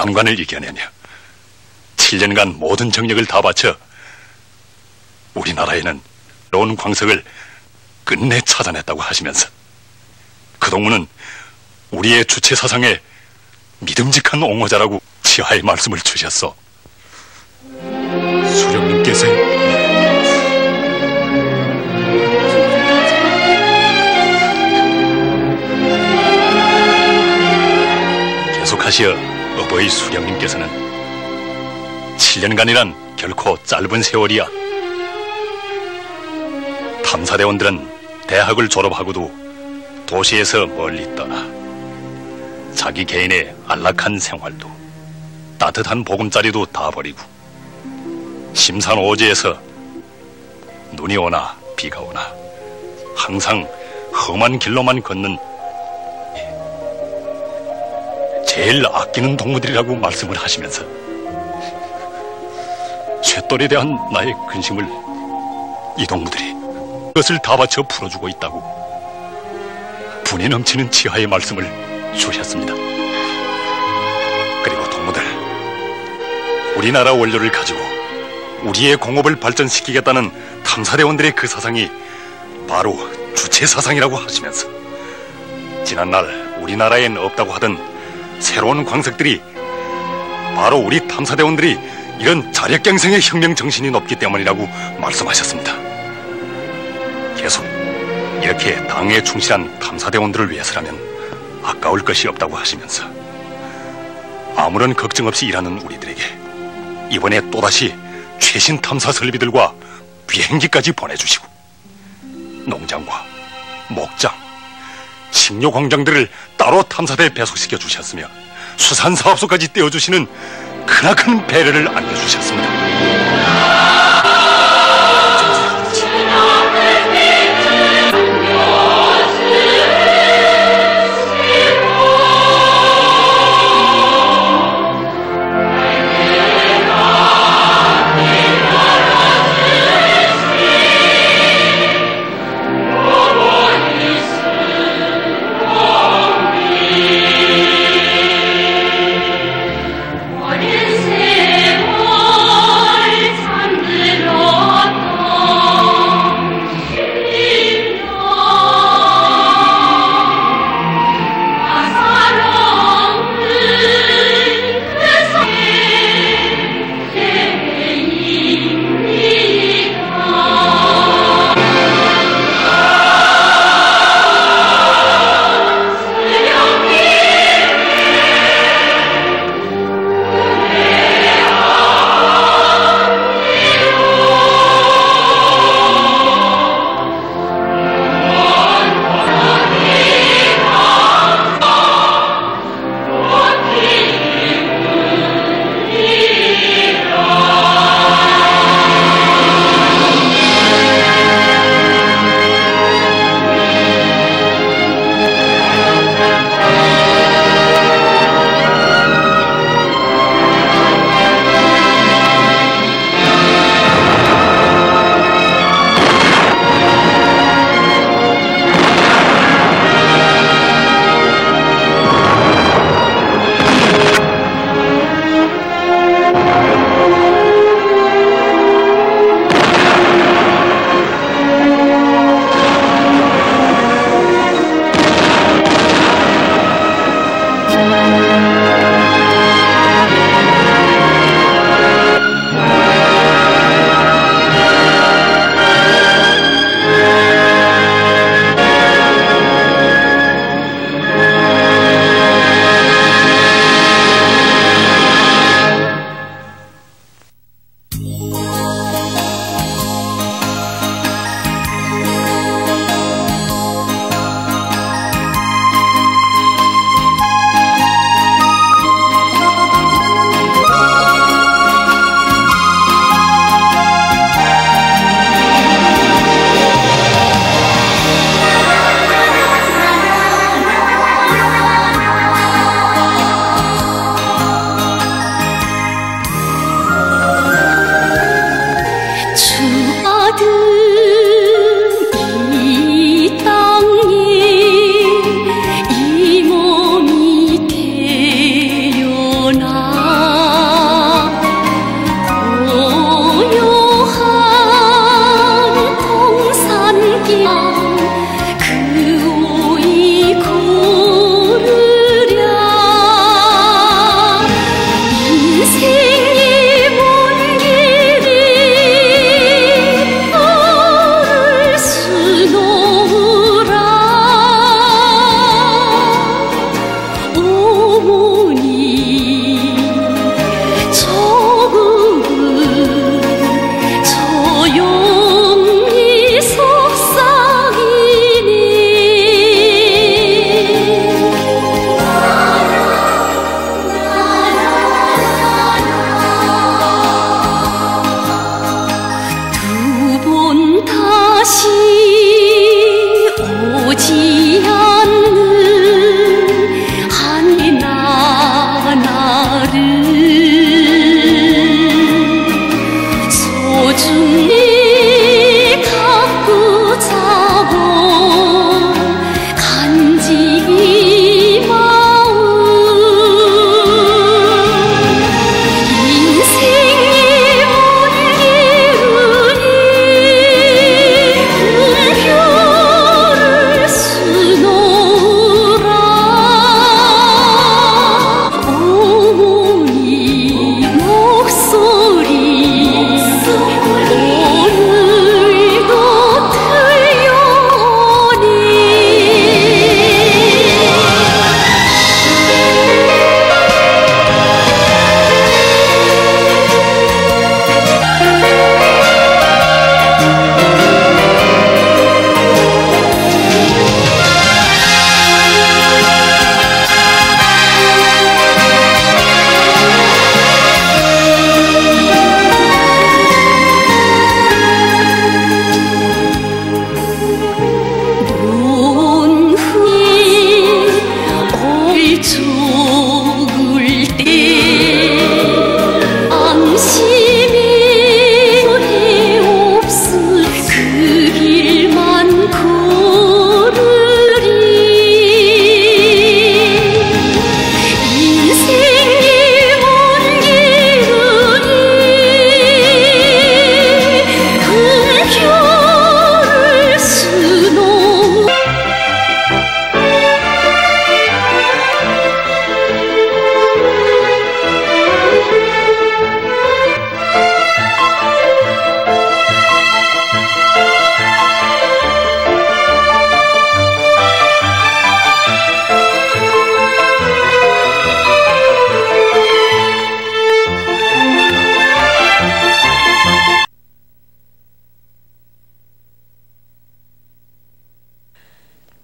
남관을 이겨내며 7년간 모든 정력을 다 바쳐 우리나라에는 새로운 광석을 끝내 찾아냈다고 하시면서 그동무는 우리의 주체 사상에 믿음직한 옹호자라고 치하의 말씀을 주셨소. 수령님께서 계속하시어 어버이 수령님께서는 7년간이란 결코 짧은 세월이야. 탐사대원들은 대학을 졸업하고도 도시에서 멀리 떠나 자기 개인의 안락한 생활도 따뜻한 보금자리도 다 버리고 심산오지에서 눈이 오나 비가 오나 항상 험한 길로만 걷는 제일 아끼는 동무들이라고 말씀을 하시면서 쇳돌에 대한 나의 근심을 이 동무들이 그것을 다 바쳐 풀어주고 있다고 분이 넘치는 치하의 말씀을 주셨습니다. 그리고 동무들, 우리나라 원료를 가지고 우리의 공업을 발전시키겠다는 탐사대원들의 그 사상이 바로 주체 사상이라고 하시면서 지난날 우리나라엔 없다고 하던 새로운 광석들이 바로 우리 탐사대원들이 이런 자력갱생의 혁명 정신이 높기 때문이라고 말씀하셨습니다. 계속 이렇게 당에 충실한 탐사대원들을 위해서라면 아까울 것이 없다고 하시면서 아무런 걱정 없이 일하는 우리들에게 이번에 또다시 최신 탐사 설비들과 비행기까지 보내주시고 농장과 목장, 식료 공장들을 따로 탐사대에 배속시켜 주셨으며 수산사업소까지 떼어주시는 크나큰 배려를 안겨주셨습니다. 어린 세월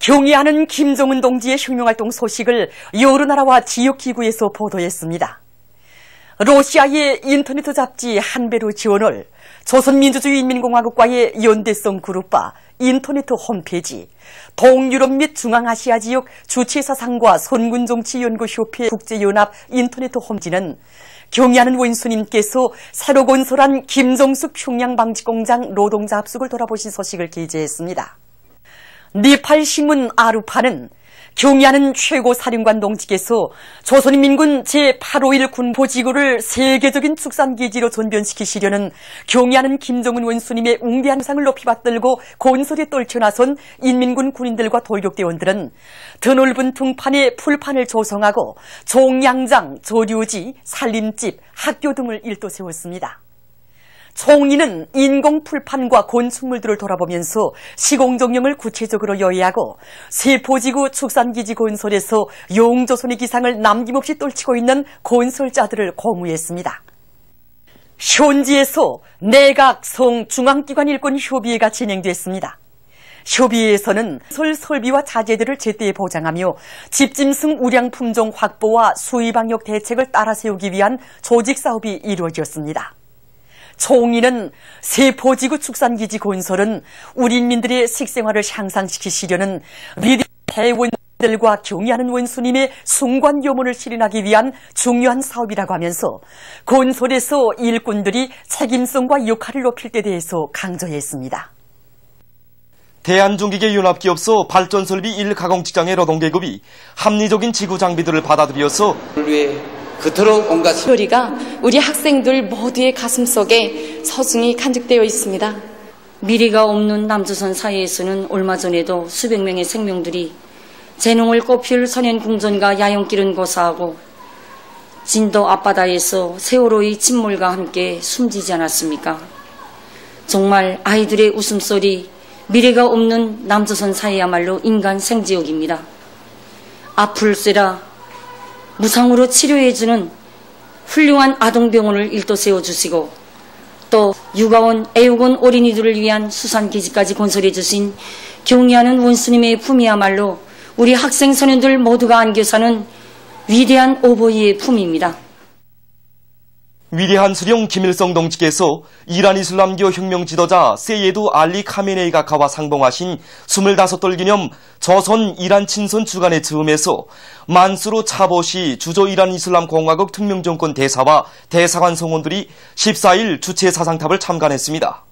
경의하는 김정은 동지의 혁명활동 소식을 여러 나라와 지역기구에서 보도했습니다. 러시아의 인터넷 잡지 한베르 지원을 조선민주주의인민공화국과의 연대성 그룹바 인터넷 홈페이지, 동유럽 및 중앙아시아 지역 주체사상과 선군정치연구협회 국제연합 인터넷 홈지는 경의하는 원수님께서 새로 건설한 김정숙 평양방직공장 노동자 합숙을 돌아보신 소식을 게재했습니다. 네팔신문 아루파는 경의하는 최고사령관 동지께서 조선인민군 제851 군보지구를 세계적인 축산기지로 전변시키시려는 경의하는 김정은 원수님의 웅대한 상을 높이 받들고 건설에 떨쳐나선 인민군 군인들과 돌격대원들은 드넓은 등판에 풀판을 조성하고 종양장, 조류지, 살림집, 학교 등을 일도 세웠습니다. 총리는 인공풀판과 건축물들을 돌아보면서 시공정령을 구체적으로 요약하고 세포지구 축산기지 건설에서 용조선의 기상을 남김없이 떨치고 있는 건설자들을 공유했습니다. 현지에서 내각, 성, 중앙기관 일꾼 협의회가 진행됐습니다. 협의회에서는 설비와 자재들을 제때 보장하며 집짐승 우량 품종 확보와 수의방역 대책을 따라 세우기 위한 조직사업이 이루어졌습니다. 총리는 세포지구 축산기지 건설은 우리 인민들의 식생활을 향상시키시려는 위대한 대원들과 경의하는 원수님의 숭고한 요문을 실현하기 위한 중요한 사업이라고 하면서 건설에서 일꾼들이 책임성과 역할을 높일 때 대해서 강조했습니다. 대한중기계연합기업소 발전설비 1가공직장의 노동계급이 합리적인 지구 장비들을 받아들여서 그토록 온갖 소리가 우리 학생들 모두의 가슴속에 서중히 간직되어 있습니다. 미래가 없는 남조선 사이에서는 얼마 전에도 수백 명의 생명들이 재능을 꽃피울 선현궁전과 야영길은 고사하고 진도 앞바다에서 세월호의 침몰과 함께 숨지지 않았습니까? 정말 아이들의 웃음소리, 미래가 없는 남조선 사이야말로 인간 생지옥입니다. 아플세라 무상으로 치료해주는 훌륭한 아동병원을 일도 세워주시고 또 육아원, 애육원 어린이들을 위한 수산기지까지 건설해주신 경의하는 원수님의 품이야말로 우리 학생 소년들 모두가 안겨 사는 위대한 오보이의 품입니다. 위대한 수령 김일성 동지께서 이란 이슬람교 혁명 지도자 세예드 알리 카메네이가 가와 상봉하신 25돌 기념 조선 이란 친선 주간의 즈음에서 만수르 차보시 주조 이란 이슬람 공화국 특명정권 대사와 대사관 성원들이 14일 주체 사상탑을 참관했습니다.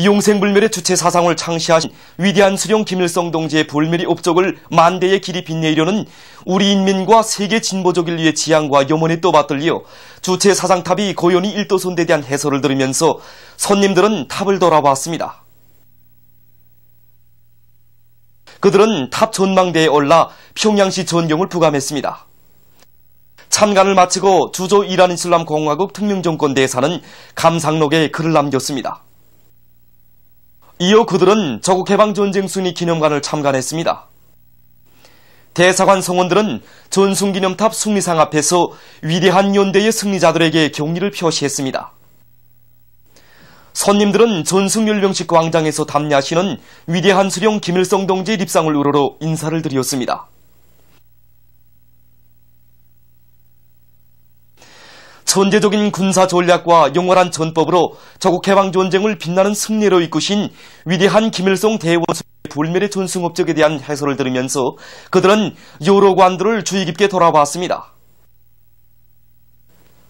용생불멸의 주체 사상을 창시하신 위대한 수령 김일성 동지의 불멸의 업적을 만대의 길이 빛내려는 우리 인민과 세계 진보적을 위해 지향과 염원에 또 받들려 주체 사상탑이 고연히 일도선대에 대한 해설을 들으면서 손님들은 탑을 돌아봤습니다. 그들은 탑 전망대에 올라 평양시 전경을 부감했습니다. 참관을 마치고 주조 이란 이슬람 공화국 특명정권 대사는 감상록에 글을 남겼습니다. 이어 그들은 조국해방전쟁 승리 기념관을 참관했습니다. 대사관 성원들은 전승기념탑 승리상 앞에서 위대한 연대의 승리자들에게 경의를 표시했습니다. 손님들은 전승열병식 광장에서 담례하시는 위대한 수령 김일성 동지의 립상을 우러러 인사를 드렸습니다. 천재적인 군사 전략과 용활한 전법으로 조국해방전쟁을 빛나는 승리로 이끄신 위대한 김일성 대원수의 불멸의 전승 업적에 대한 해설을 들으면서 그들은 여러 관들을 주의 깊게 돌아봤습니다.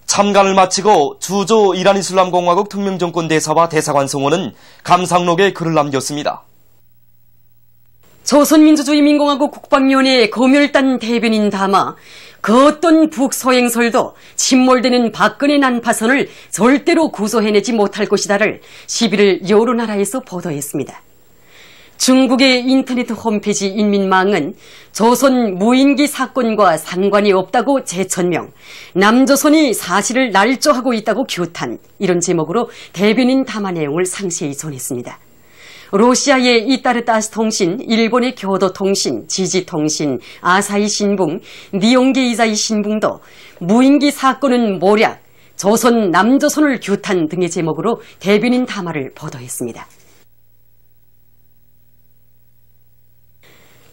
참관을 마치고 주조 이란 이슬람 공화국 특명정권 대사와 대사관 성원은 감상록에 글을 남겼습니다. 조선민주주의인민공화국 국방위원회 검열단 대변인 담아 그 어떤 북소행설도 침몰되는 박근혜 난파선을 절대로 구조해내지 못할 것이다를 11일 여러 나라에서 보도했습니다. 중국의 인터넷 홈페이지 인민망은 조선 무인기 사건과 상관이 없다고 재천명, 남조선이 사실을 날조하고 있다고 규탄, 이런 제목으로 대변인 담화 내용을 상세히 전했습니다. 러시아의 이따르따스 통신, 일본의 교도통신, 지지통신, 아사히 신붕, 니온게이자이 신붕도 무인기 사건은 모략, 조선 남조선을 규탄 등의 제목으로 대변인 담화를 보도했습니다.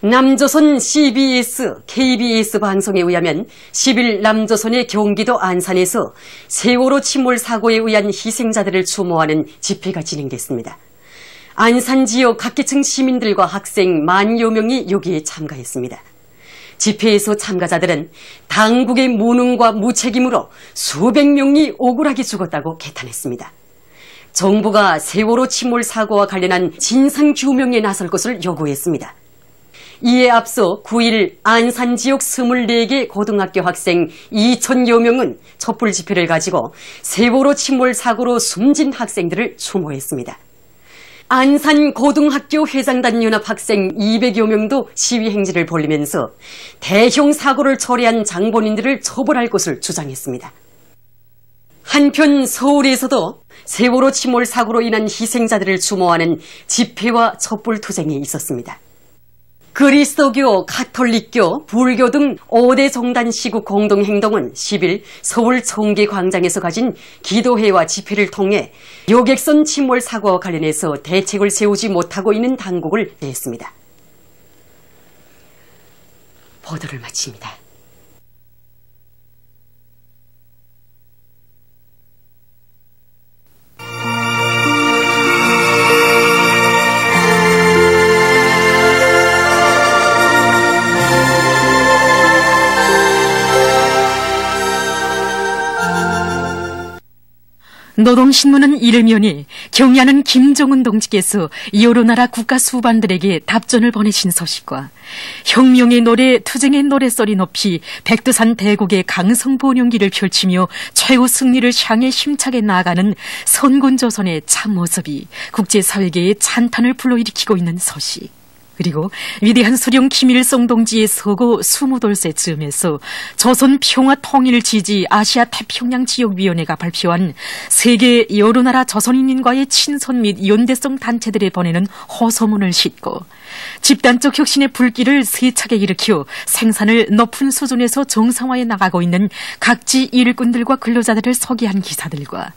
남조선 CBS, KBS 방송에 의하면 10일 남조선의 경기도 안산에서 세월호 침몰 사고에 의한 희생자들을 추모하는 집회가 진행됐습니다. 안산 지역 각계층 시민들과 학생 만여 명이 여기에 참가했습니다. 집회에서 참가자들은 당국의 무능과 무책임으로 수백 명이 억울하게 죽었다고 개탄했습니다. 정부가 세월호 침몰 사고와 관련한 진상규명에 나설 것을 요구했습니다. 이에 앞서 9일 안산 지역 24개 고등학교 학생 2,000여 명은 촛불 집회를 가지고 세월호 침몰 사고로 숨진 학생들을 추모했습니다. 안산 고등학교 회장단 연합 학생 200여 명도 시위 행진을 벌이면서 대형 사고를 초래한 장본인들을 처벌할 것을 주장했습니다. 한편 서울에서도 세월호 침몰 사고로 인한 희생자들을 추모하는 집회와 촛불 투쟁이 있었습니다. 그리스도교, 가톨릭교, 불교 등 5대 종단 시국 공동행동은 10일 서울 청계광장에서 가진 기도회와 집회를 통해 여객선 침몰 사고와 관련해서 대책을 세우지 못하고 있는 당국을 냈습니다. 보도를 마칩니다. 노동신문은 이르면이 경야는 김정은 동지께서 여러 나라 국가 수반들에게 답전을 보내신 소식과 혁명의 노래, 투쟁의 노래소리 높이 백두산 대국의 강성본용기를 펼치며 최후 승리를 향해 힘차게 나아가는 선군조선의 참모습이 국제사회계의 찬탄을 불러일으키고 있는 소식. 그리고 위대한 수령 김일성 동지의 서거 20돌세 즈음에서 조선 평화 통일 지지 아시아 태평양 지역위원회가 발표한 세계 여러 나라 조선인민과의 친선 및 연대성 단체들에 보내는 호소문을 싣고 집단적 혁신의 불길을 세차게 일으켜 생산을 높은 수준에서 정상화해 나가고 있는 각지 일꾼들과 근로자들을 소개한 기사들과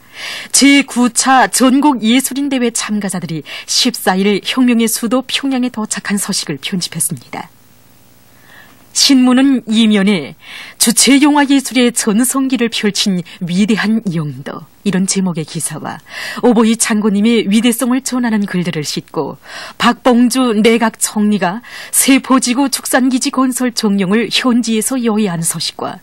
제9차 전국 예술인대회 참가자들이 14일 혁명의 수도 평양에 도착한 소식을 편집했습니다. 신문은 이면에 주체 영화 예술의 전성기를 펼친 위대한 영도 이런 제목의 기사와 오보이 장군님의 위대성을 전하는 글들을 싣고 박봉주 내각 총리가 세포지구 축산기지 건설 종용을 현지에서 요해한 소식과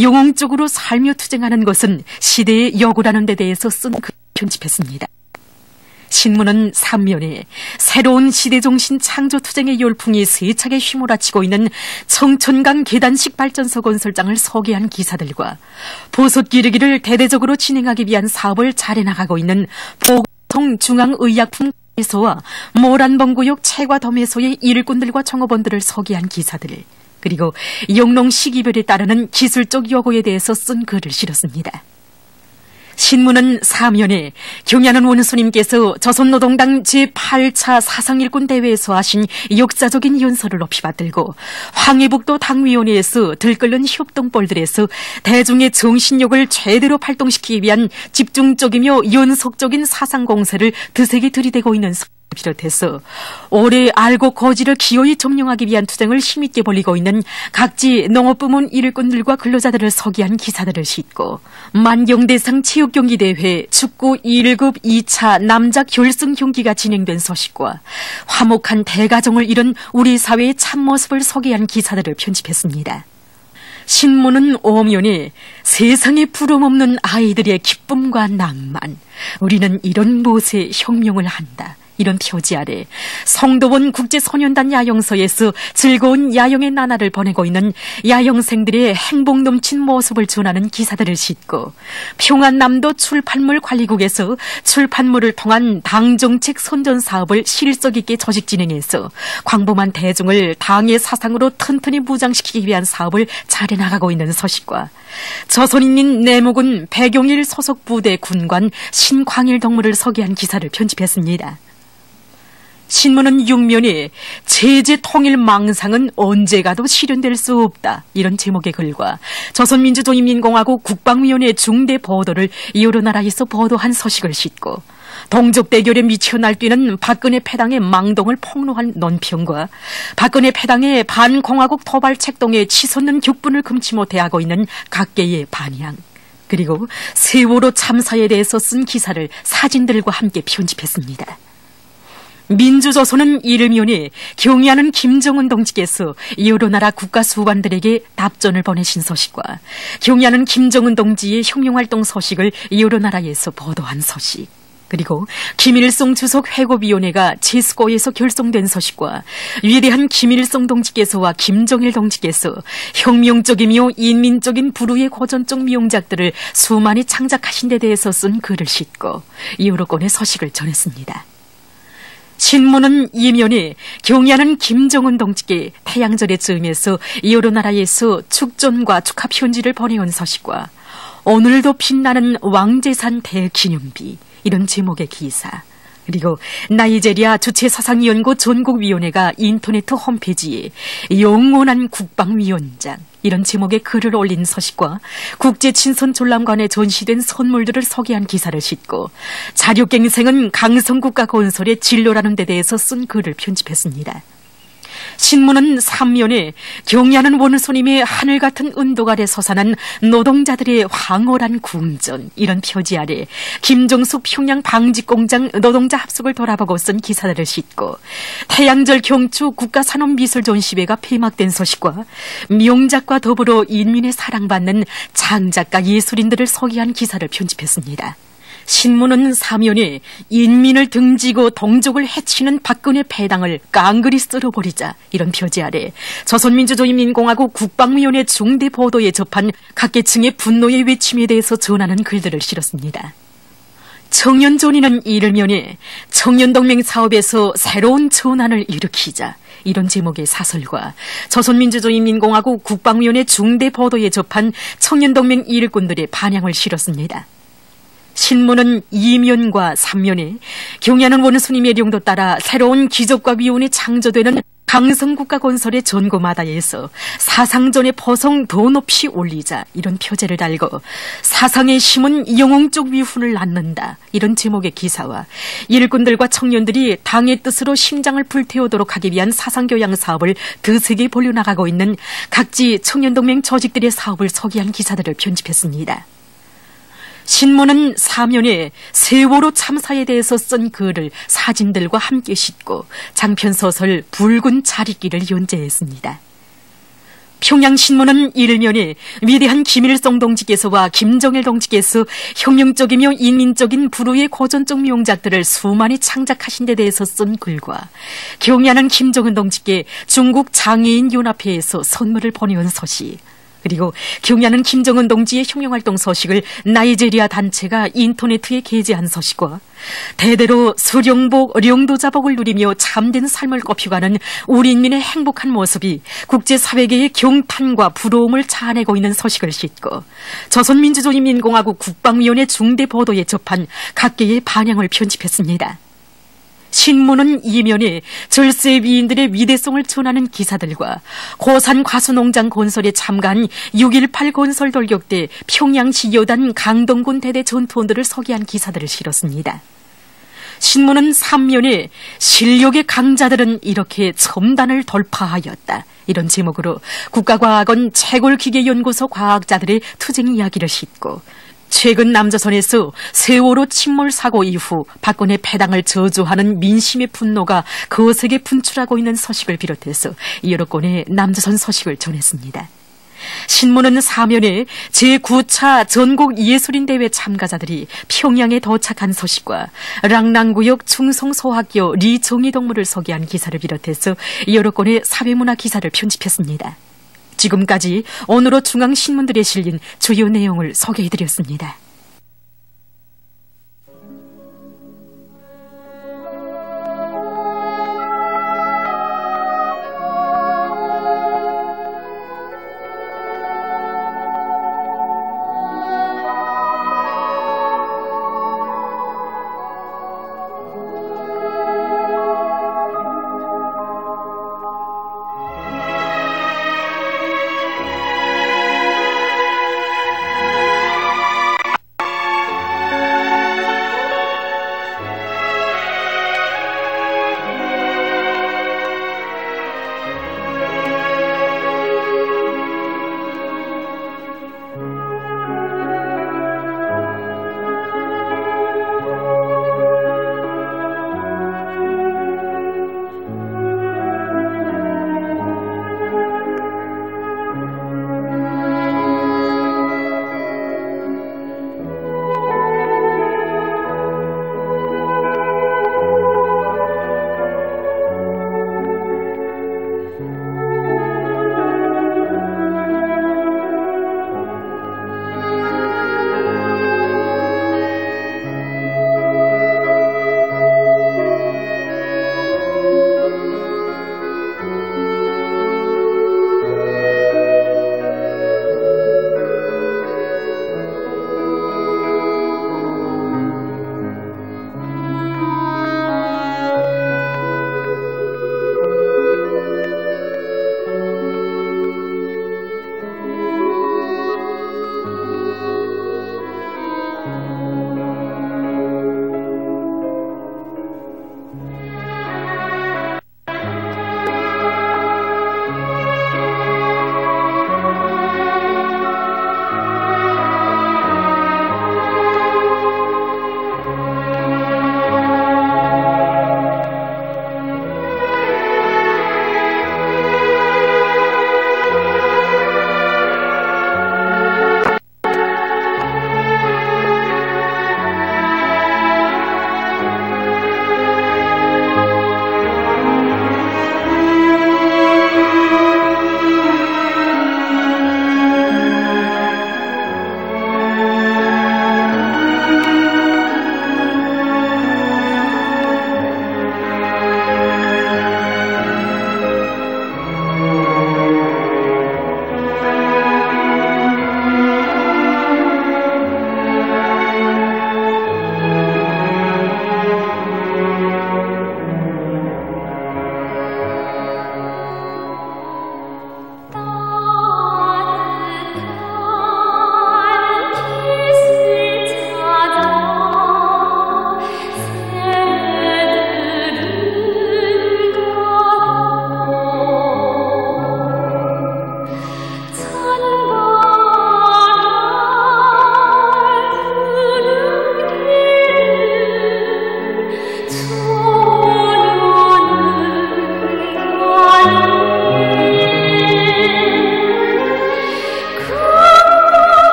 영웅적으로 살며 투쟁하는 것은 시대의 요구라는 데 대해서 쓴 글을 편집했습니다. 신문은 3면에 새로운 시대정신 창조투쟁의 열풍이 세차게 휘몰아치고 있는 청천강 계단식 발전소 건설장을 소개한 기사들과 보석 기르기를 대대적으로 진행하기 위한 사업을 잘해나가고 있는 보통 중앙의약품소와 모란봉구역 채과도매소의 일꾼들과 종업원들을 소개한 기사들 그리고 영농 시기별에 따르는 기술적 요구에 대해서 쓴 글을 실었습니다. 신문은 4면에 경야는 원수님께서 조선노동당 제8차 사상일꾼 대회에서 하신 역사적인 연설을 높이 받들고 황해북도 당위원회에서 들끓는 협동벌들에서 대중의 정신력을 제대로 발동시키기 위한 집중적이며 연속적인 사상공세를 드세게 들이대고 있는 비롯해서 올해 알고 고지를 기어이 점령하기 위한 투쟁을 힘있게 벌이고 있는 각지 농업부문 일꾼들과 근로자들을 소개한 기사들을 싣고 만경대상 체육경기대회 축구 1급 2차 남자 결승 경기가 진행된 소식과 화목한 대가정을 이룬 우리 사회의 참모습을 소개한 기사들을 편집했습니다. 신문은 5면에 세상에 부름없는 아이들의 기쁨과 낭만, 우리는 이런 못에 혁명을 한다. 이런 표지 아래 성도원 국제소년단 야영소에서 즐거운 야영의 나날을 보내고 있는 야영생들의 행복 넘친 모습을 전하는 기사들을 싣고 평안남도 출판물 관리국에서 출판물을 통한 당정책 선전 사업을 실속 있게 조직 진행해서 광범한 대중을 당의 사상으로 튼튼히 무장시키기 위한 사업을 잘해나가고 있는 소식과 조선인민 내목은 배경일 소속 부대 군관 신광일 동무를 소개한 기사를 편집했습니다. 신문은 6면에 체제 통일 망상은 언제 가도 실현될 수 없다. 이런 제목의 글과 조선민주주의인민공화국 국방위원회 중대 보도를 여러 나라에서 보도한 소식을 싣고 동족 대결에 미쳐 날뛰는 박근혜 패당의 망동을 폭로한 논평과 박근혜 패당의 반공화국 도발 책동에 치솟는 격분을 금치 못해 하고 있는 각계의 반향, 그리고 세월호 참사에 대해서 쓴 기사를 사진들과 함께 편집했습니다. 민주조선은 이르면에 경의하는 김정은 동지께서 여러 나라 국가수반들에게 답전을 보내신 소식과 경의하는 김정은 동지의 혁명활동 소식을 여러 나라에서 보도한 소식, 그리고 김일성 주석 회고위원회가 제스코에서 결성된 소식과 위대한 김일성 동지께서와 김정일 동지께서 혁명적이며 인민적인 불후의 고전적 미용작들을 수많이 창작하신 데 대해서 쓴 글을 싣고 여러 건의 소식을 전했습니다. 신문은 이면에 경의하는 김정은 동지께 태양절의 즈음에서 여러 나라에서 축전과 축하 편지를 보내온 소식과 오늘도 빛나는 왕재산 대기념비, 이런 제목의 기사, 그리고 나이제리아 주체사상연구 전국위원회가 인터넷 홈페이지에 영원한 국방위원장, 이런 제목의 글을 올린 소식과 국제친선전람관에 전시된 선물들을 소개한 기사를 싣고 자력갱생은 강성국가 건설의 진로라는 데 대해서 쓴 글을 편집했습니다. 신문은 3면에 경의하는 원소님의 하늘 같은 은도 아래 솟아난 노동자들의 황홀한 궁전, 이런 표지 아래 김정숙 평양 방직공장 노동자 합숙을 돌아보고 쓴 기사들을 싣고 태양절 경추 국가산업미술 전시회가 폐막된 소식과 명작과 더불어 인민의 사랑받는 장작가 예술인들을 소개한 기사를 편집했습니다. 신문은 사면에 인민을 등지고 동족을 해치는 박근혜 패당을 깡그리 쓸어버리자, 이런 표지 아래 조선민주주의인민공화국 국방위원회 중대 보도에 접한 각계층의 분노의 외침에 대해서 전하는 글들을 실었습니다. 청년존이는 이르면에 청년동맹 사업에서 새로운 전환을 일으키자, 이런 제목의 사설과 조선민주주의인민공화국 국방위원회 중대 보도에 접한 청년동맹 일꾼들의 반향을 실었습니다. 신문은 2면과 3면에 경의하는 원수님의 령도 따라 새로운 기적과 위원이 창조되는 강성국가 건설의 전고마다에서 사상전의 포성 더 높이 올리자, 이런 표제를 달고 사상의 힘은 영웅적 위훈을 낳는다, 이런 제목의 기사와 일꾼들과 청년들이 당의 뜻으로 심장을 불태우도록 하기 위한 사상교양 사업을 드세게 벌려나가고 있는 각지 청년동맹 조직들의 사업을 소개한 기사들을 편집했습니다. 신문은 사면에 세월호 참사에 대해서 쓴 글을 사진들과 함께 싣고 장편소설 붉은 자리길을 연재했습니다. 평양신문은 일면에 위대한 김일성 동지께서와 김정일 동지께서 혁명적이며 인민적인 불후의 고전적 명작들을 수많이 창작하신 데 대해서 쓴 글과 경의하는 김정은 동지께 중국 장애인 연합회에서 선물을 보내온 소식, 그리고 경의하는 김정은 동지의 혁명활동 소식을 나이제리아 단체가 인터넷에 게재한 소식과 대대로 수령복, 령도자복을 누리며 참된 삶을 꼽혀가는 우리 인민의 행복한 모습이 국제사회계의 경탄과 부러움을 자아내고 있는 소식을 싣고 조선민주주의인민공화국 국방위원회 중대 보도에 접한 각계의 반향을 편집했습니다. 신문은 이면에 절세 위인들의 위대성을 전하는 기사들과 고산 과수농장 건설에 참가한 6.18 건설 돌격 때 평양시 여단 강동군 대대 전투원들을 소개한 기사들을 실었습니다. 신문은 3면에 실력의 강자들은 이렇게 첨단을 돌파하였다, 이런 제목으로 국가과학원 채골기계연구소 과학자들의 투쟁 이야기를 싣고 최근 남조선에서 세월호 침몰 사고 이후 박근혜 패당을 저주하는 민심의 분노가 거세게 분출하고 있는 소식을 비롯해서 여러 건의 남조선 소식을 전했습니다. 신문은 사면에 제9차 전국 예술인대회 참가자들이 평양에 도착한 소식과 랑랑구역 충성소학교 리정의동물을 소개한 기사를 비롯해서 여러 건의 사회문화 기사를 편집했습니다. 지금까지 오늘로 중앙신문들에 실린 주요 내용을 소개해드렸습니다.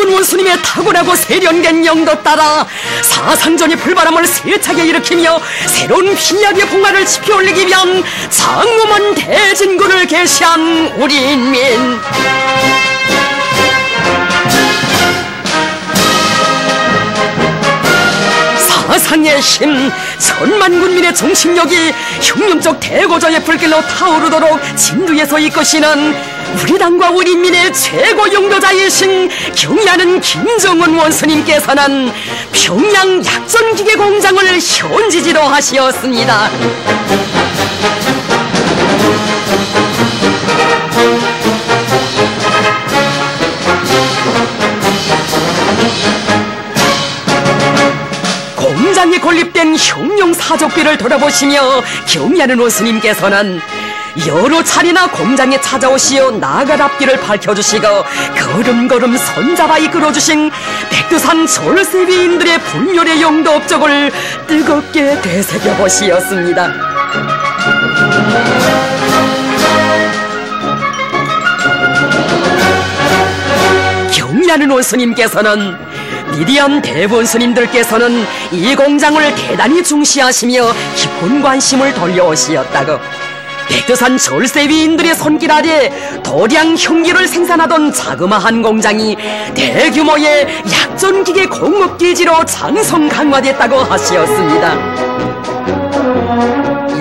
김정은 원수님의 타고나고 세련된 영도 따라 사상전의 불바람을 세차게 일으키며 새로운 필약의 봉화를 지펴올리기 위한 장엄한 대진군을 개시한 우리 인민. 사상의 힘, 천만 군민의 정신력이 혁명적 대고조의 불길로 타오르도록 진두에서 이끄시는 우리 당과 우리 인민의 최고 용도자이신 경의하는 김정은 원수님께서는 평양 약전기계 공장을 현지지도 하시었습니다. 공장이 건립된 혁명 사족비를 돌아보시며 경의하는 원수님께서는 여러 차례나 공장에 찾아오시어 나갈 앞길을 밝혀주시고 걸음걸음 손잡아 이끌어주신 백두산 졸세비인들의 불멸의 영도 업적을 뜨겁게 되새겨보시었습니다. 경의하는 원수님께서는 위대한 대원수님들께서는 이 공장을 대단히 중시하시며 깊은 관심을 돌려오시었다고, 백두산 졸세위인들의 손길 아래 도량 흉기를 생산하던 자그마한 공장이 대규모의 약전기계 공업기지로 장성 강화됐다고 하시었습니다.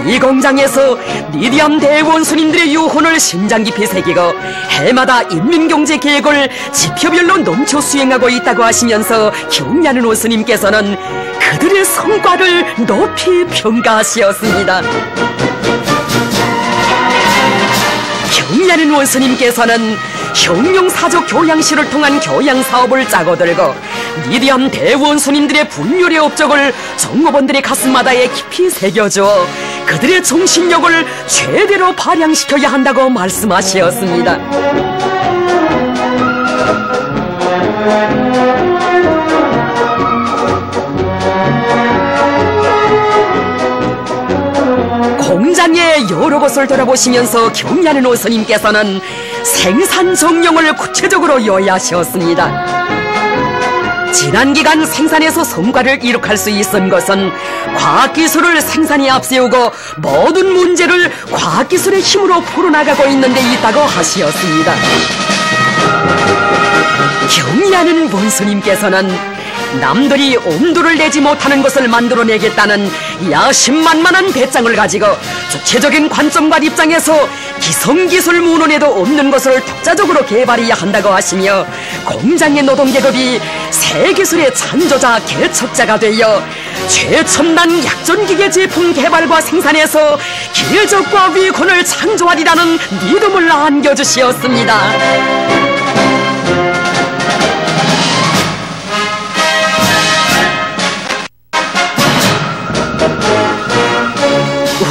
이 공장에서 위대한 대원수님들의 유혼을 심장 깊이 새기고 해마다 인민경제 계획을 지표별로 넘쳐 수행하고 있다고 하시면서 경의하는 원수님께서는 그들의 성과를 높이 평가하시었습니다. 경의하는 원수님께서는 혁명사적 교양실을 통한 교양사업을 짜고 들고 위대한 대원수님들의 불멸의 업적을 정보원들의 가슴마다에 깊이 새겨주어 그들의 정신력을 최대로 발양시켜야 한다고 말씀하시었습니다. 공장의 여러 곳을 돌아보시면서 경의하는 원수님께서는 생산 정령을 구체적으로 요약하셨습니다. 지난 기간 생산에서 성과를 이룩할 수 있은 것은 과학기술을 생산에 앞세우고 모든 문제를 과학기술의 힘으로 풀어나가고 있는 데 있다고 하시었습니다. 경의하는 원수님께서는 남들이 엄두를 내지 못하는 것을 만들어내겠다는 야심만만한 배짱을 가지고 주체적인 관점과 입장에서 기성기술 문헌에도 없는 것을 독자적으로 개발해야 한다고 하시며 공장의 노동계급이 새 기술의 창조자 개척자가 되어 최첨단 약전기계 제품 개발과 생산에서 길적과 위권을 창조하리라는 믿음을 안겨주시었습니다.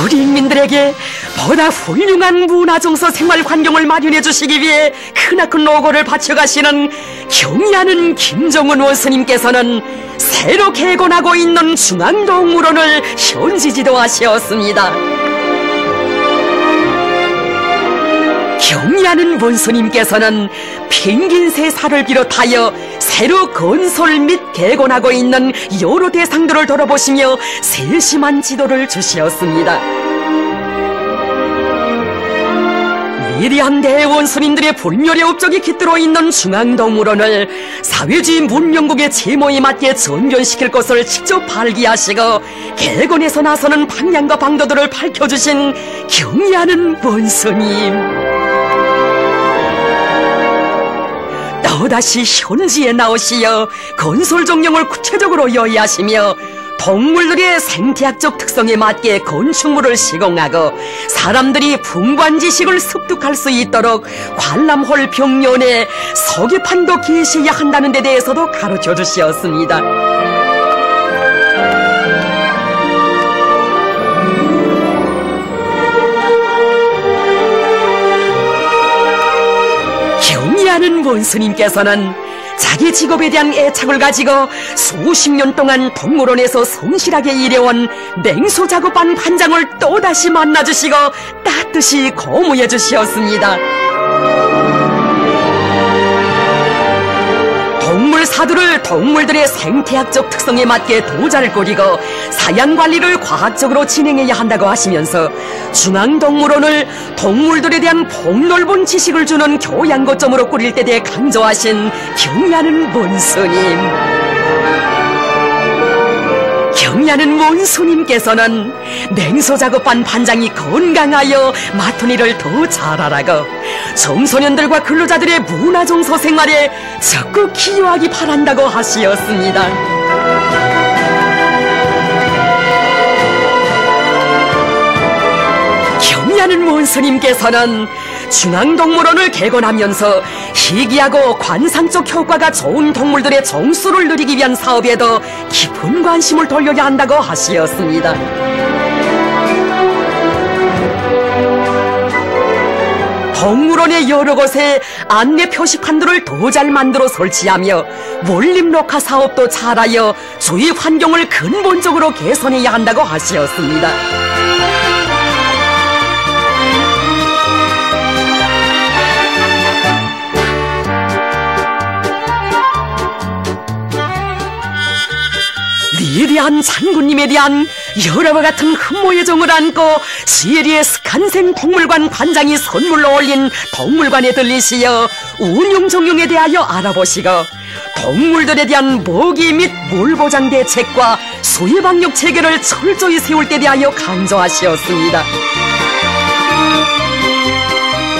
우리 인민들에게 보다 훌륭한 문화정서 생활 환경을 마련해 주시기 위해 크나큰 노고를 바쳐가시는 경의하는 김정은 원수님께서는 새로 개건하고 있는 중앙동물원을 현지 지도하셨습니다. 경의하는 원수님께서는 펭귄새 살을 비롯하여 새로 건설 및 개건하고 있는 여러 대상들을 돌아보시며 세심한 지도를 주시었습니다. 위대한 대원수님들의 불멸의 업적이 깃들어 있는 중앙동물원을 사회주의 문명국의 제모에 맞게 전변시킬 것을 직접 발기하시고 개건에서 나서는 방향과 방도들을 밝혀주신 경의하는 원수님. 또다시 현지에 나오시어 건설 정령을 구체적으로 요약하시며 동물들의 생태학적 특성에 맞게 건축물을 시공하고 사람들이 풍부한 지식을 습득할 수 있도록 관람홀 벽면에 서기판도 계셔야 한다는 데 대해서도 가르쳐 주시었습니다. 경의하는 원수님께서는 자기 직업에 대한 애착을 가지고 수십 년 동안 동물원에서 성실하게 일해온 맹수작업반 반장을 또다시 만나주시고 따뜻이 고무해 주시었습니다. 사두를 동물들의 생태학적 특성에 맞게 도자를 꾸리고 사양관리를 과학적으로 진행해야 한다고 하시면서 중앙동물원을 동물들에 대한 폭넓은 지식을 주는 교양거점으로 꾸릴 데 대해 강조하신 경의하는 문스님. 경의하는 문스님께서는 냉소작업반 반장이 건강하여 맡은 일을 더 잘하라고 청소년들과 근로자들의 문화정서 생활에 적극 기여하기 바란다고 하시었습니다. 경의하는 문스님께서는 중앙동물원을 개건하면서 희귀하고 관상적 효과가 좋은 동물들의 정수를 누리기 위한 사업에도 깊은 관심을 돌려야 한다고 하시었습니다. 동물원의 여러 곳에 안내 표시판들을 더 잘 만들어 설치하며 몰림 녹화 사업도 잘하여 주위 환경을 근본적으로 개선해야 한다고 하시었습니다. 위대한 장군님에 대한 여러와 같은 흠모의 정을 안고 시에리의 스칸생 동물관 관장이 선물로 올린 동물관에 들리시어 운용 정용에 대하여 알아보시고 동물들에 대한 먹이 및 물보장 대책과 수해 방역 체계를 철저히 세울 데 대하여 강조하시었습니다.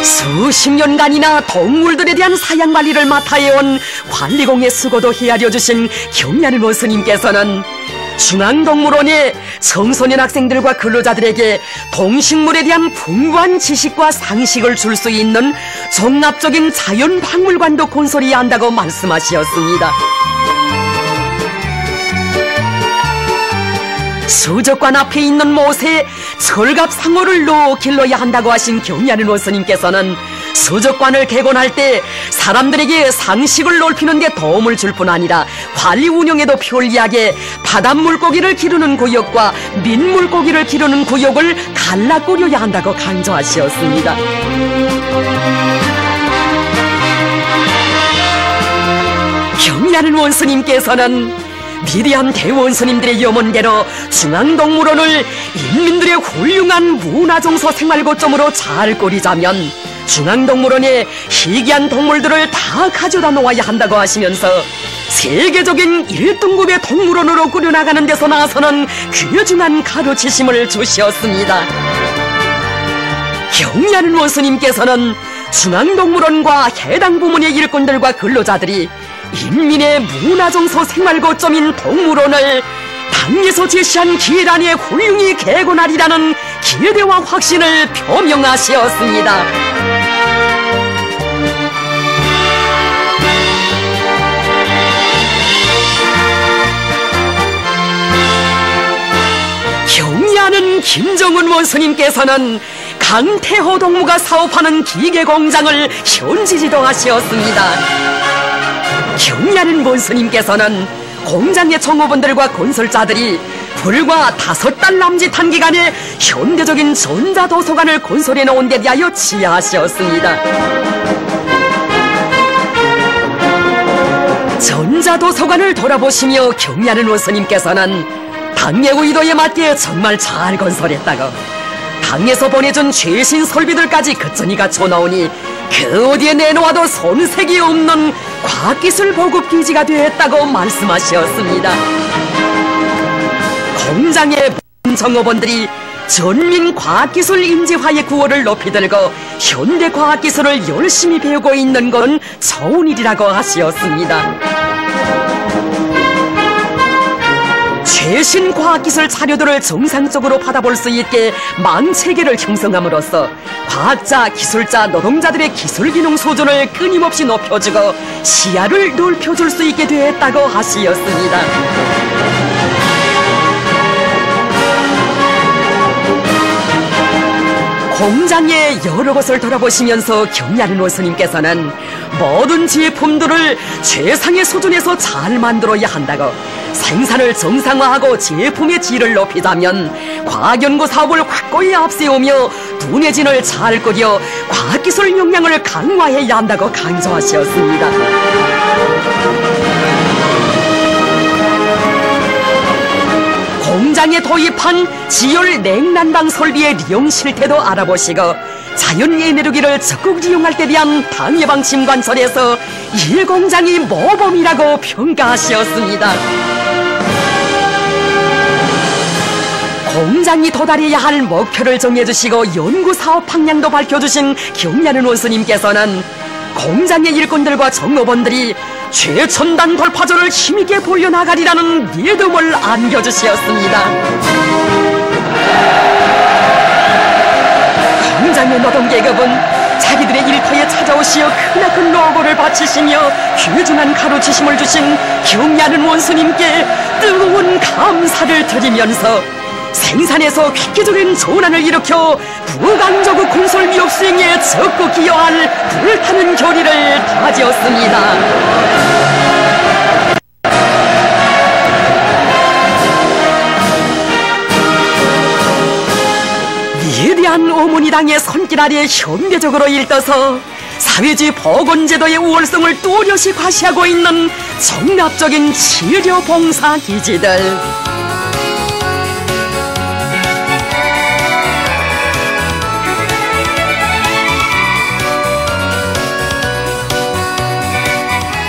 수십 년간이나 동물들에 대한 사양관리를 맡아해온 관리공의 수고도 헤아려 주신 경의하는 원스님께서는 중앙동물원의 청소년 학생들과 근로자들에게 동식물에 대한 풍부한 지식과 상식을 줄 수 있는 종합적인 자연박물관도 건설해야 한다고 말씀하셨습니다. 수족관 앞에 있는 못에 철갑상어를 넣어 길러야 한다고 하신 경의하는 원스님께서는 수족관을 개건할 때 사람들에게 상식을 넓히는 데 도움을 줄 뿐 아니라 관리 운영에도 편리하게 바닷물고기를 기르는 구역과 민물고기를 기르는 구역을 갈라 꾸려야 한다고 강조하셨습니다. 경의하는 원스님께서는 위대한 대원스님들의 염원대로 중앙동물원을 인민들의 훌륭한 문화정서 생활거점으로 잘 꾸리자면 중앙동물원에 희귀한 동물들을 다 가져다 놓아야 한다고 하시면서 세계적인 1등급의 동물원으로 꾸려나가는 데서 나서는 귀중한 가르치심을 주셨습니다. 경의하는 원스님께서는 중앙동물원과 해당 부문의 일꾼들과 근로자들이 인민의 문화정서 생활거점인 동물원을 당에서 제시한 기란에 훌륭히 개건하리라는 기대와 확신을 표명하시었습니다. 경의하는 김정은 원스님께서는 강태호 동무가 사업하는 기계공장을 현지 지도하시었습니다. 경의하는 원스님께서는 공장의 종업원들과 건설자들이 불과 5달 남짓한 기간에 현대적인 전자도서관을 건설해 놓은 데 대하여 지하하셨습니다. 전자도서관을 돌아보시며 경의하는 원스님께서는 당의 의도에 맞게 정말 잘 건설했다고 당에서 보내준 최신 설비들까지 그전이 갖춰놓으니 그 어디에 내놓아도 손색이 없는 과학기술 보급기지가 되었다고 말씀하셨습니다. 공장의 정업원들이 전민 과학기술 인재화의 구호를 높이 들고 현대 과학기술을 열심히 배우고 있는 건 좋은 일이라고 하시었습니다. 최신 과학기술 자료들을 정상적으로 받아볼 수 있게 망체계를 형성함으로써 과학자, 기술자, 노동자들의 기술기능 수준을 끊임없이 높여주고 시야를 넓혀줄 수 있게 되었다고 하시었습니다. 공장의 여러 곳을 돌아보시면서 경의하는 원스님께서는 모든 제품들을 최상의 수준에서 잘 만들어야 한다고 생산을 정상화하고 제품의 질을 높이자면 과학연구 사업을 확고히 앞세우며 두뇌진을 잘 꾸려 과학기술 역량을 강화해야 한다고 강조하셨습니다. 공장에 도입한 지열 냉난방 설비의 이용 실태도 알아보시고 자연 에너지를 적극 이용할 때 대한 방해방침 관설에서 이 공장이 모범이라고 평가하셨습니다. 공장이 도달해야 할 목표를 정해주시고 연구사업 방향도 밝혀주신 경리하는 원수님께서는 공장의 일꾼들과 정로원들이 최첨단 돌파조를 힘있게 돌려나가리라는 믿음을 안겨주셨습니다. 공장의 노동계급은 자기들의 일터에 찾아오시어 크나큰 노고를 바치시며 귀중한 가르치심을 주신 경리하는 원수님께 뜨거운 감사를 드리면서 생산에서 획기적인 전환을 일으켜 부강조국 건설 미역 수행에 적극 기여할 불타는 결의를 다지었습니다. 위대한 어머니당의 손길 아래 현대적으로 일떠서 사회주의 보건제도의 우월성을 또렷이 과시하고 있는 정납적인 치료봉사기지들.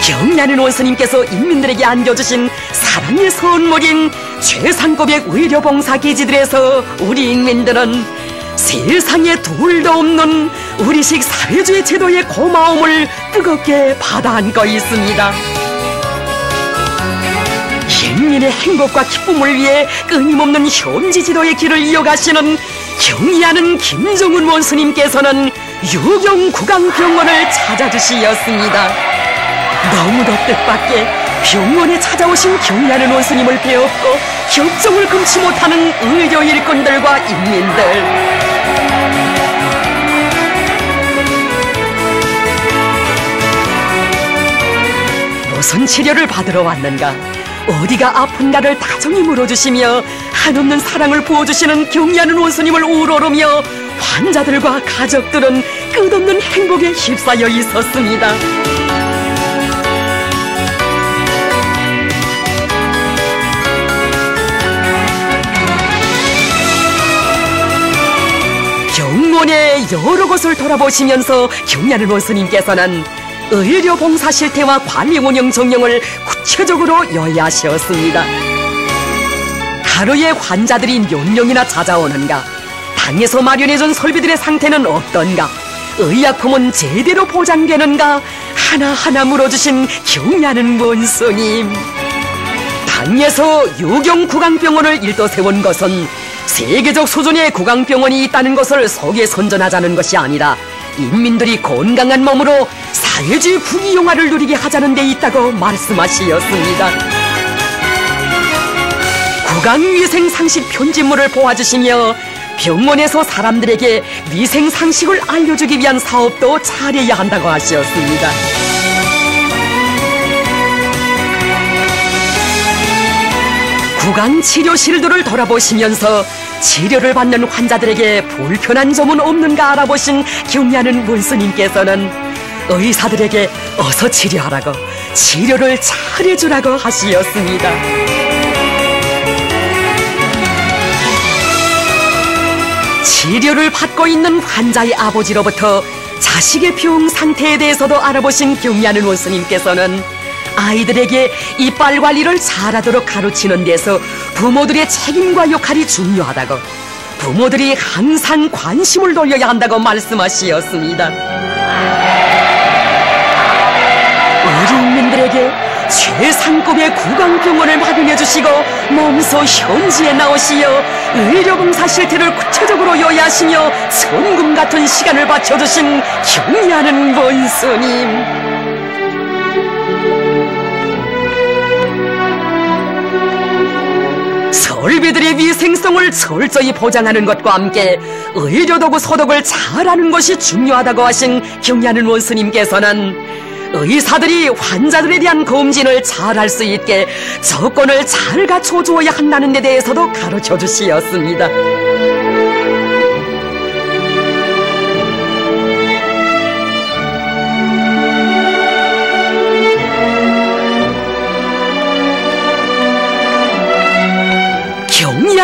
경리하는 원수님께서 인민들에게 안겨주신 사랑의 선물인 최상급의 의료봉사기지들에서 우리 인민들은 세상에 둘도 없는 우리식 사회주의 제도의 고마움을 뜨겁게 받아 안고 있습니다. 인민의 행복과 기쁨을 위해 끊임없는 현지 지도의 길을 이어가시는 경리하는 김정은 원수님께서는 유경구강병원을 찾아주시었습니다. 너무도 뜻밖의 병원에 찾아오신 경리하는 원수님을 배웠고 협정을 금치 못하는 의료 일꾼들과 인민들. 무슨 치료를 받으러 왔는가, 어디가 아픈가를 다정히 물어주시며 한없는 사랑을 부어주시는 경리하는 원수님을 우러러며 환자들과 가족들은 끝없는 행복에 휩싸여 있었습니다. 병원의 여러 곳을 돌아보시면서 경리하는 원수님께서는 의료봉사 실태와 관리 운영 정령을 구체적으로 요약하셨습니다. 하루에 환자들이 몇 명이나 찾아오는가, 당에서 마련해준 설비들의 상태는 어떤가, 의약품은 제대로 보장되는가 하나하나 물어주신 경리하는 원수님. 당에서 유경구강병원을 일도 세운 것은 세계적 수준의 구강병원이 있다는 것을 속에 선전하자는 것이 아니라 인민들이 건강한 몸으로 사회주의 부귀영화를 누리게 하자는 데 있다고 말씀하시었습니다. 구강위생상식 편집물을 보아주시며 병원에서 사람들에게 위생상식을 알려주기 위한 사업도 잘해야 한다고 하셨습니다. 구강치료실들을 돌아보시면서 치료를 받는 환자들에게 불편한 점은 없는가 알아보신 경리하는 원수님께서는 의사들에게 어서 치료하라고, 치료를 잘해주라고 하시었습니다. 치료를 받고 있는 환자의 아버지로부터 자식의 병 상태에 대해서도 알아보신 경리하는 원수님께서는 아이들에게 이빨 관리를 잘하도록 가르치는 데서 부모들의 책임과 역할이 중요하다고, 부모들이 항상 관심을 돌려야 한다고 말씀하시었습니다. 우리 인민들에게 최상급의 구강병원을 마련해 주시고 몸소 현지에 나오시어 의료봉사 실태를 구체적으로 요약하시며 천금 같은 시간을 바쳐주신 경리하는 원수님. 설비들의 위생성을 철저히 보장하는 것과 함께 의료도구 소독을 잘하는 것이 중요하다고 하신 경리하는 원수님께서는 의사들이 환자들에 대한 검진을 잘할 수 있게 조건을 잘 갖춰주어야 한다는 데 대해서도 가르쳐 주시었습니다.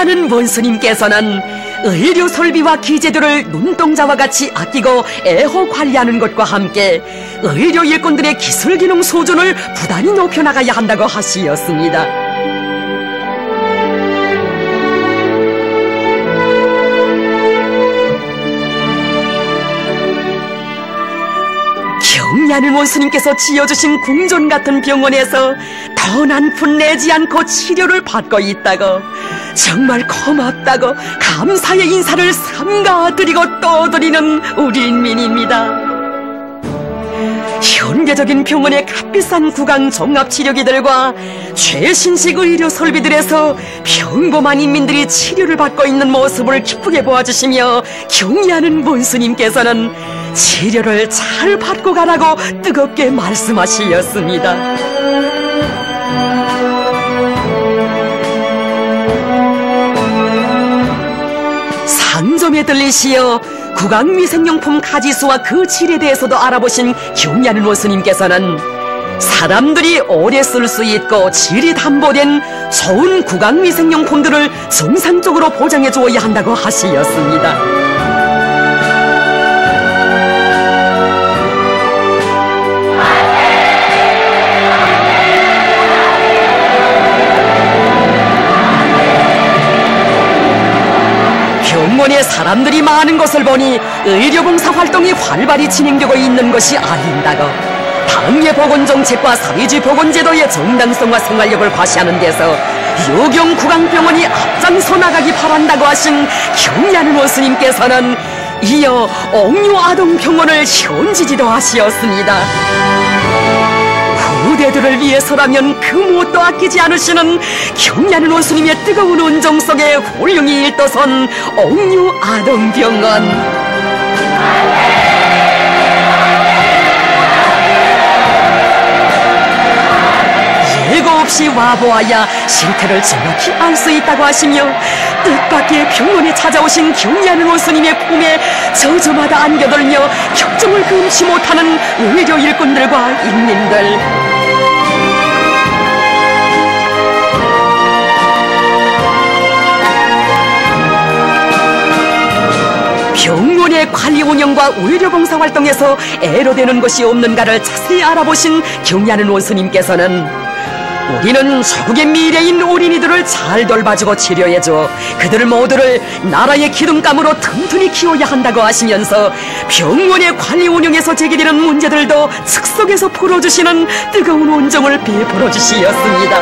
경리하는 원수님께서는 의료 설비와 기재들을 눈동자와 같이 아끼고 애호 관리하는 것과 함께 의료 일꾼들의 기술 기능 수준을 부단히 높여나가야 한다고 하시었습니다. 경리하는 원수님께서 지어주신 궁전 같은 병원에서 더 난푼 내지 않고 치료를 받고 있다고, 정말 고맙다고 감사의 인사를 삼가 드리고 또 드리는 우리 인민입니다. 현대적인 병원의 값비싼 구강 종합치료기들과 최신식 의료 설비들에서 평범한 인민들이 치료를 받고 있는 모습을 기쁘게 보아주시며 경리하는 원수님께서는 치료를 잘 받고 가라고 뜨겁게 말씀하시었습니다. 상점에 들리시어 구강미생용품 가지수와 그 질에 대해서도 알아보신 경리하는 원수님께서는 사람들이 오래 쓸 수 있고 질이 담보된 좋은 구강미생용품들을 정상적으로 보장해 주어야 한다고 하시었습니다. 병원에 사람들이 많은 것을 보니 의료봉사 활동이 활발히 진행되고 있는 것이 아닌다고, 당예보건정책과 사회주의 보건제도의 정당성과 생활력을 과시하는 데서 요경구강병원이 앞장서 나가기 바란다고 하신 경리하는 원수님께서는 이어 옥류아동병원을 현지지도 하시었습니다. 후대들을 위해서라면 그 무엇도 아끼지 않으시는 경리하는 원수님의 뜨거운 온정 속에 훌륭히 일떠선 옥류아동병원. 예고 없이 와보아야 실태를 정확히 알 수 있다고 하시며 뜻밖의 병원에 찾아오신 경리하는 원수님의 품에 저저마다 안겨들며 격정을 금치 못하는 의료 일꾼들과 인민들. 병원의 관리 운영과 의료봉사 활동에서 애로되는 것이 없는가를 자세히 알아보신 경리하는 원수님께서는 우리는 조국의 미래인 어린이들을 잘 돌봐주고 치료해줘 그들 모두를 나라의 기둥감으로 튼튼히 키워야 한다고 하시면서 병원의 관리 운영에서 제기되는 문제들도 즉석에서 풀어주시는 뜨거운 온정을 베풀어 주시었습니다.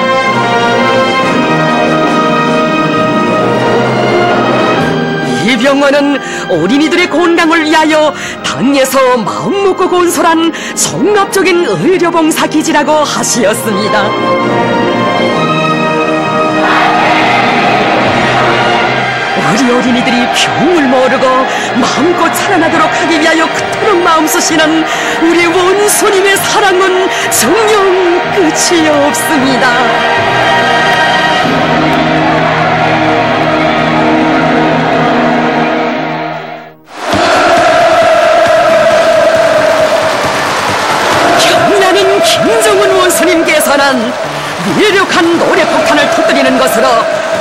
이 병원은 어린이들의 건강을 위하여 당에서 마음 먹고 건설한 종합적인 의료봉사기지라고 하시었습니다. 우리 어린이들이 병을 모르고 마음껏 살아나도록 하기 위하여 그토록 마음 쓰시는 우리 원수님의 사랑은 정녕 끝이 없습니다. 김정은 원수님께서는 위력한 노래폭탄을 터뜨리는 것으로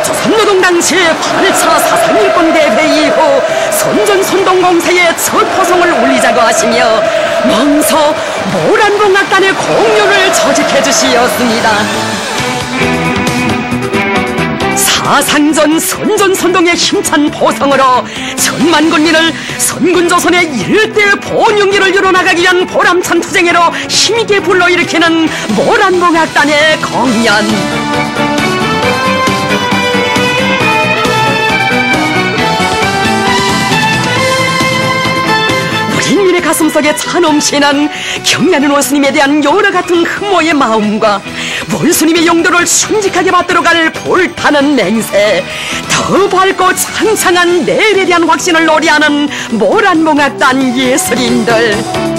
조선노동당 제8차 사상일권대회 이후 선전선동공세의 첫 포성을 울리자고 하시며 먼저 모란봉악단의 공연을 조직해 주시었습니다. 사상전 선전선동의 힘찬 포성으로 천만 군민을 선군조선의 일대 번영기를 이뤄나가기 위한 보람찬 투쟁으로 힘있게 불러일으키는 모란봉악단의 공연. 인민의 가슴속에 차 넘치는 경리하는 원수님에 대한 여러 같은 흠모의 마음과 원수님의 용도를 순직하게 받들어 갈 불타는 맹세, 더 밝고 창창한 내일에 대한 확신을 노래하는 모란봉악단 예술인들.